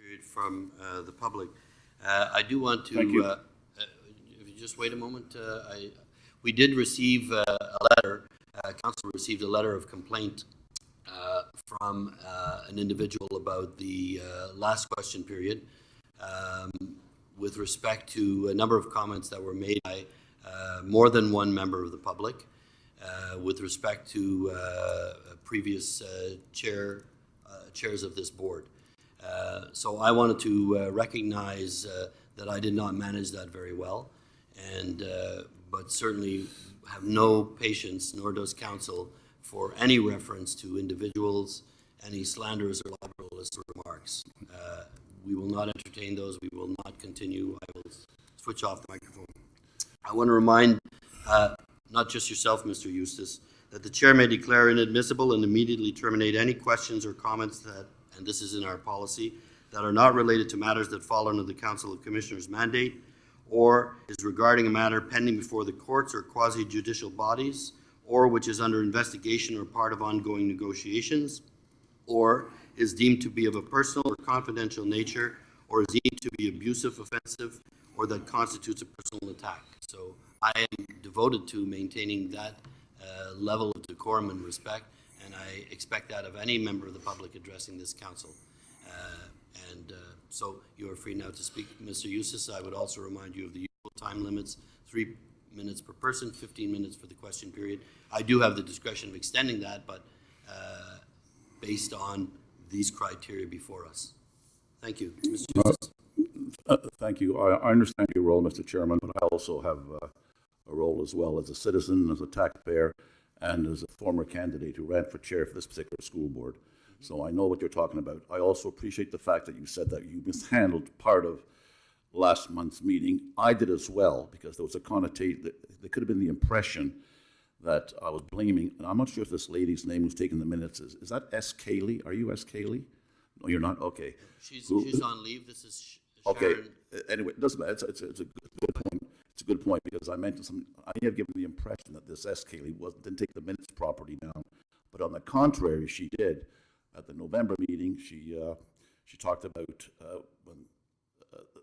period from the public. I do want to, if you just wait a moment, we did receive a letter, council received a letter of complaint from an individual about the last question period with respect to a number of comments that were made by more than one member of the public with respect to previous chairs of this board. So I wanted to recognize that I did not manage that very well, and but certainly have no patience, nor does council, for any reference to individuals, any slanderous or libelous remarks. We will not entertain those. We will not continue. I will switch off the microphone. I want to remind not just yourself, Mr. Eustace, that the chair may declare inadmissible and immediately terminate any questions or comments that, and this is in our policy, that are not related to matters that fall under the Council of Commissioners' mandate or is regarding a matter pending before the courts or quasi-judicial bodies, or which is under investigation or part of ongoing negotiations, or is deemed to be of a personal or confidential nature, or is deemed to be abusive, offensive, or that constitutes a personal attack. So I am devoted to maintaining that level of decorum and respect, and I expect that of any member of the public addressing this council. So you are free now to speak, Mr. Eustace. I would also remind you of the usual time limits, 3 minutes per person, 15 minutes for the question period. I do have the discretion of extending that, but based on these criteria before us. Thank you, Mr. Eustace. Thank you. I understand your role, Mr. Chairman, but I also have a role as well as a citizen, as a taxpayer, and as a former candidate who ran for chair for this particular school board. So I know what you're talking about. I also appreciate the fact that you said that you mishandled part of last month's meeting. I did as well, because there was a connotation, there could have been the impression that I was blaming, and I'm not sure if this lady's name who's taking the minutes is that S. Cayley? Are you S. Cayley? No, you're not? Okay. She's on leave. This is Sharon. Okay. Anyway, it doesn't matter. It's a good point. It's a good point, because I mentioned something. I may have given the impression that this S. Cayley didn't take the minutes properly down, but on the contrary, she did. At the November meeting, she talked about when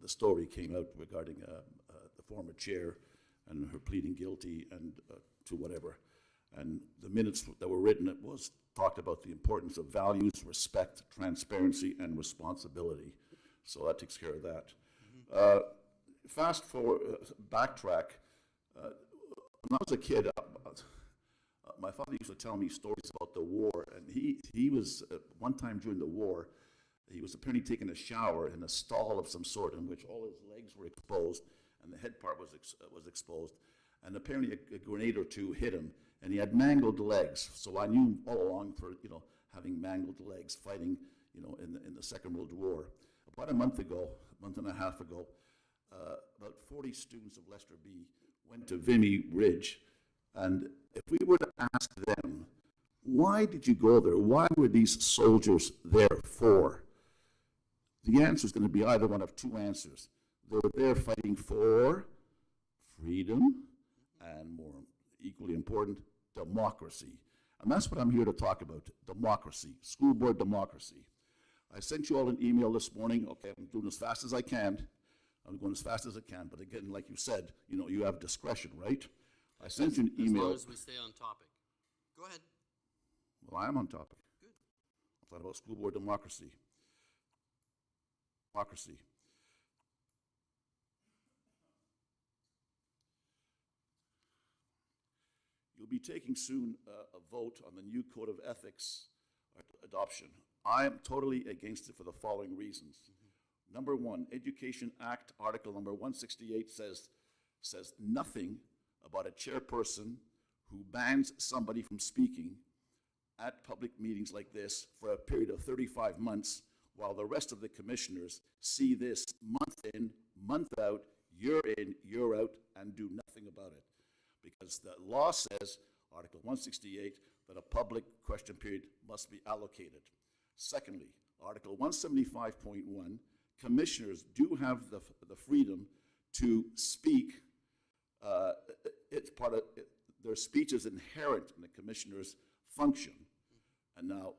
the story came out regarding the former chair and her pleading guilty and to whatever. And the minutes that were written, it was talked about the importance of values, respect, transparency, and responsibility. So that takes care of that. Fast forward, backtrack. When I was a kid, my father used to tell me stories about the war, and he was, one time during the war, he was apparently taking a shower in a stall of some sort in which all his legs were exposed and the head part was exposed, and apparently a grenade or two hit him, and he had mangled legs. So I knew all along for, having mangled legs, fighting, in the Second World War. About a month and a half ago, about 40 students of Lester B went to Vimy Ridge. And if we were to ask them, why did you go there? Why were these soldiers there for? The answer is going to be either one of two answers. They were there fighting for freedom and, more equally important, democracy. And that's what I'm here to talk about, democracy, school board democracy. I sent you all an email this morning. Okay, I'm doing as fast as I can. I'm going as fast as I can. But again, like you said, you have discretion, right? I sent you an email. As long as we stay on topic. Go ahead. Well, I am on topic. Good. I thought about school board democracy. Democracy. You'll be taking soon a vote on the new code of ethics adoption. I am totally against it for the following reasons. Number one, Education Act Article number 168 says nothing about a chairperson who bans somebody from speaking at public meetings like this for a period of 35 months, while the rest of the commissioners see this month in, month out, year in, year out, and do nothing about it. Because the law says, Article 168, that a public question period must be allocated. Secondly, Article 175.1, commissioners do have the freedom to speak. It's part of their speech is inherent in the commissioner's function. And now,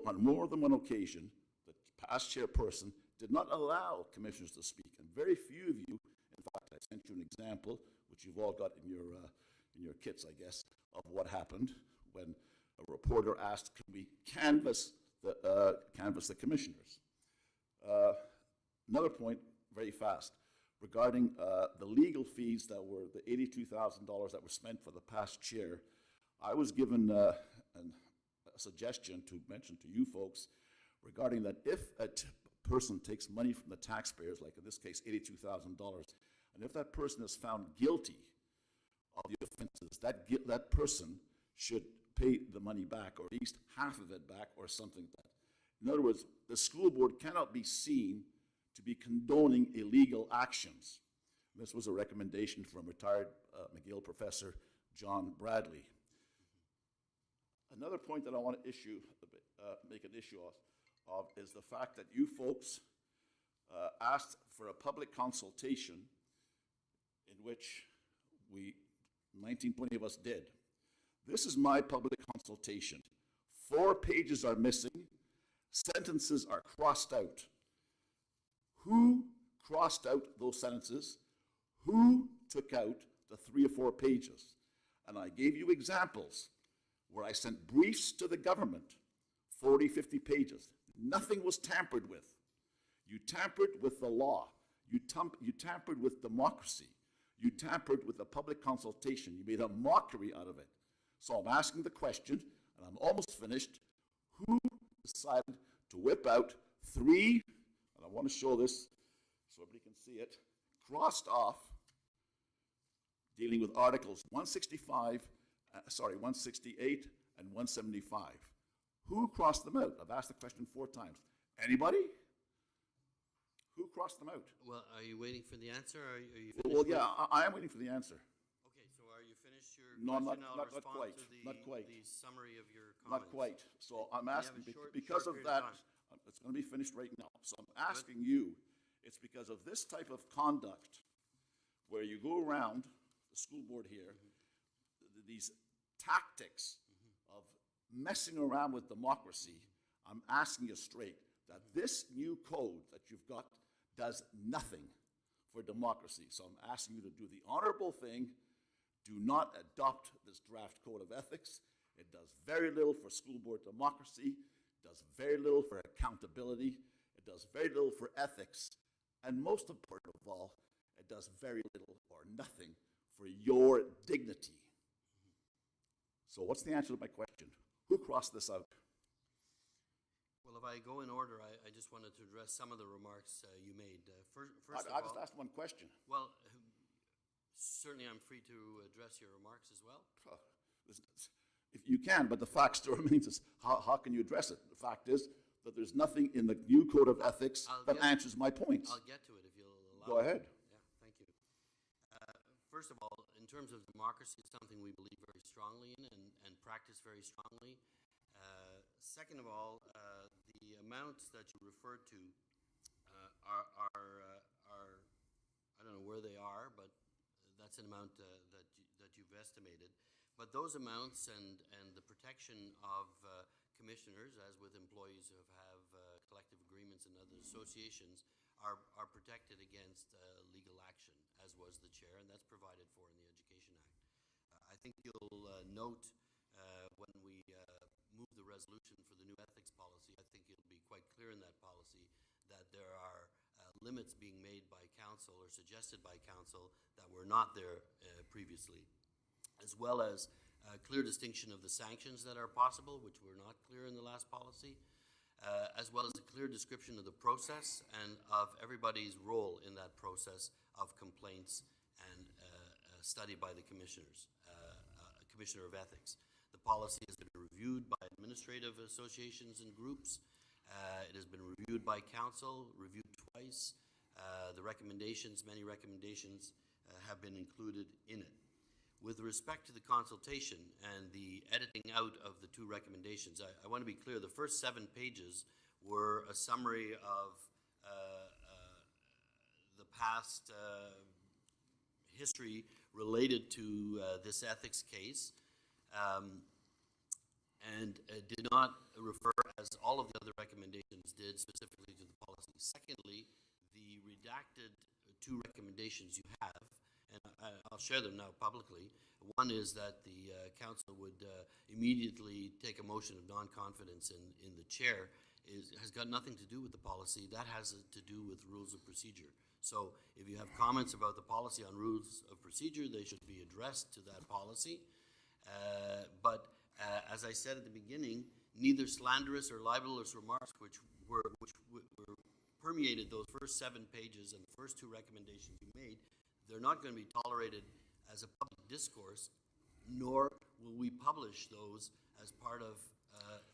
on more than one occasion, the as chairperson, did not allow commissioners to speak. And very few of you, in fact, I sent you an example, which you've all got in your kits, I guess, of what happened when a reporter asked, can we canvass the commissioners? Another point, very fast, regarding the legal fees that were the $82,000 that were spent for the past chair. I was given a suggestion to mention to you folks regarding that if a person takes money from the taxpayers, like in this case $82,000, and if that person is found guilty of the offenses, that person should pay the money back, or at least half of it back, or something like that. In other words, the school board cannot be seen to be condoning illegal actions. This was a recommendation from retired McGill professor John Bradley. Another point that I want to make an issue of is the fact that you folks asked for a public consultation, in which 19-20 of us did. This is my public consultation. 4 pages are missing. Sentences are crossed out. Who crossed out those sentences? Who took out the 3 or 4 pages? And I gave you examples where I sent briefs to the government, 40, 50 pages. Nothing was tampered with. You tampered with the law. You tampered with democracy. You tampered with the public consultation. You made a mockery out of it. So I'm asking the question, and I'm almost finished, who decided to whip out 3, and I want to show this so everybody can see it, crossed off, dealing with Articles 168 and 175. Who crossed them out? I've asked the question 4 times. Anybody? Who crossed them out? Well, are you waiting for the answer, or are you finished? Well, yeah, I am waiting for the answer. Okay, so are you finished your No, I'm question? not- I'll not respond quite, to not quite. the summary of your comments. Not quite. So I'm have asking, a short because of period of that, it's going to be finished right now. So I'm asking you, it's because of this type of conduct, where you go around the school board here, these tactics of messing around with democracy, I'm asking you straight that this new code that you've got does nothing for democracy. So I'm asking you to do the honorable thing. Do not adopt this draft code of ethics. It does very little for school board democracy. It does very little for accountability. It does very little for ethics. And most important of all, it does very little or nothing for your dignity. So what's the answer to my question? Who crossed this out? Well, if I go in order, I just wanted to address some of the remarks you made. First of I all, just asked one question. well, certainly I'm free to address your remarks as well. If you can, but the fact still remains is how can you address it? The fact is that there's nothing in the new code of ethics that answers my points. I'll get to it if you'll allow Go ahead. Yeah, thank you. First of all, in terms of democracy, it's something we believe very strongly in and practice very strongly. Second of all, the amounts that you referred to are I don't know where they are, but that's an amount that you've estimated. But those amounts and the protection of commissioners, as with employees who have collective agreements and other associations, are protected against legal action, as was the chair, and that's provided for in the Education Act. I think you'll note when we move the resolution for the new ethics policy, I think it'll be quite clear in that policy that there are limits being made by council or suggested by council that were not there previously, as well as a clear distinction of the sanctions that are possible, which were not clear in the last policy, as well as a clear description of the process and of everybody's role in that process of complaints and study by the commissioners, Commissioner of Ethics. The policy has been reviewed by administrative associations and groups. It has been reviewed by council, reviewed twice. The recommendations, many recommendations, have been included in it. With respect to the consultation and the editing out of the 2 recommendations, I want to be clear, the first 7 pages were a summary of the past history related to this ethics case, and did not refer, as all of the other recommendations did, specifically to recommendations you have, and I'll share them now publicly. One is that the council would immediately take a motion of non-confidence in the chair. Has got nothing to do with the policy. That has to do with rules of procedure. So if you have comments about the policy on rules of procedure, they should be addressed to that policy. But as I said at the beginning, neither slanderous or libelous remarks which permeated those first 7 pages and the first 2 recommendations you made, they're not going to be tolerated as a public discourse, nor will we publish those as part of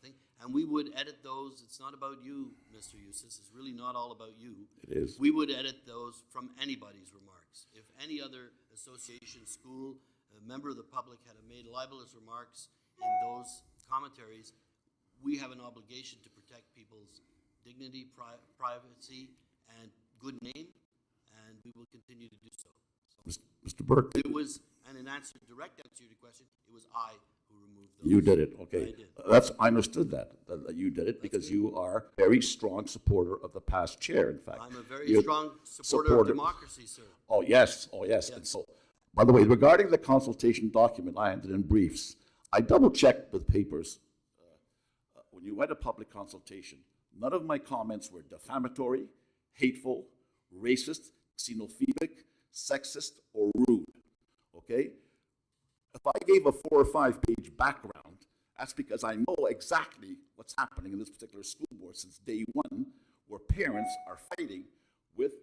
thing. And we would edit those. It's not about you, Mr. Eustace. It's really not all about you. It is. We would edit those from anybody's remarks. If any other association, school, a member of the public had made libelous remarks in those commentaries, we have an obligation to protect people's dignity, privacy, and good name, and we will continue to do so. Mr. Burke. It was, and in direct answer to your question, it was I who removed those. You did it, okay. I did. I understood that you did it because you are a very strong supporter of the past chair, in fact. I'm a very strong supporter of democracy, sir. Oh, yes. And so, by the way, regarding the consultation document I handed in briefs, I double-checked the papers. When you went to public consultation, none of my comments were defamatory, hateful, racist, xenophobic, sexist, or rude, okay? If I gave a 4 or 5 page background, that's because I know exactly what's happening in this particular school board since day one, where parents are fighting with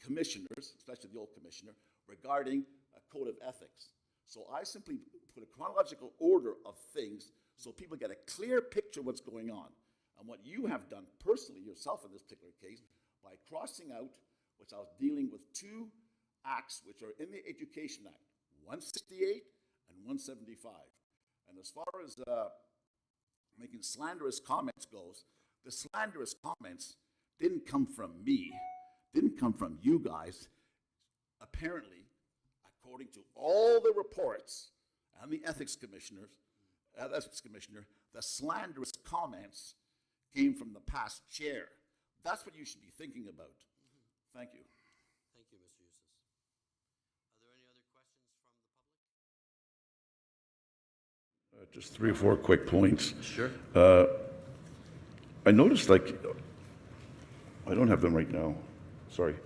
commissioners, especially the old commissioner, regarding a code of ethics. So I simply put a chronological order of things so people get a clear picture of what's going on. And what you have done personally yourself in this particular case, by crossing out, which I was dealing with 2 acts which are in the Education Act, 168 and 175. And as far as making slanderous comments goes, the slanderous comments didn't come from me, didn't come from you guys. Apparently, according to all the reports and the ethics commissioner, the slanderous comments came from the past chair. That's what you should be thinking about. Thank you. Thank you, Mr. Eustace. Are there any other questions from the public? Just 3 or 4 quick points. Sure. I noticed, I don't have them right now. Sorry.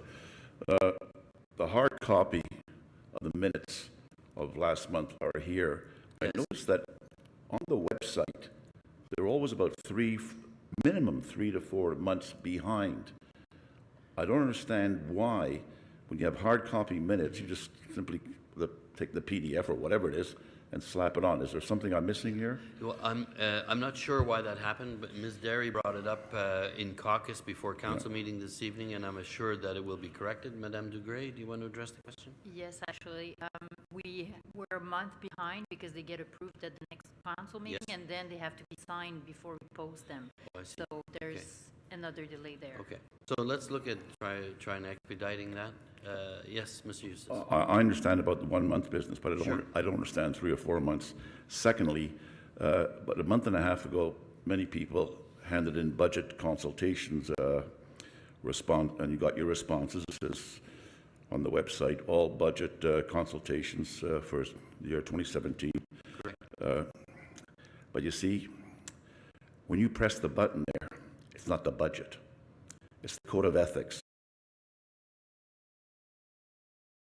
The hard copy of the minutes of last month are here. I noticed that on the website, they're always about minimum 3 to 4 months behind. I don't understand why, when you have hard copy minutes, you just simply take the PDF or whatever it is and slap it on. Is there something I'm missing here? Well, I'm not sure why that happened, but Ms. Derry brought it up in caucus before council meeting this evening, and I'm assured that it will be corrected. Madame Dugré, do you want to address the question? Yes, actually, we were a month behind because they get approved at the next council meeting, and then they have to be signed before we post them. Oh, I see. So there's another delay there. Okay, so let's look at trying expediting that. Yes, Mr. Eustace. I understand about the 1 month business, but I don't understand 3 or 4 months. Secondly, about a month and a half ago, many people handed in budget consultations and you got your responses. It says on the website, all budget consultations for the year 2017. Correct. But you see, when you press the button there, it's not the budget. It's the code of ethics.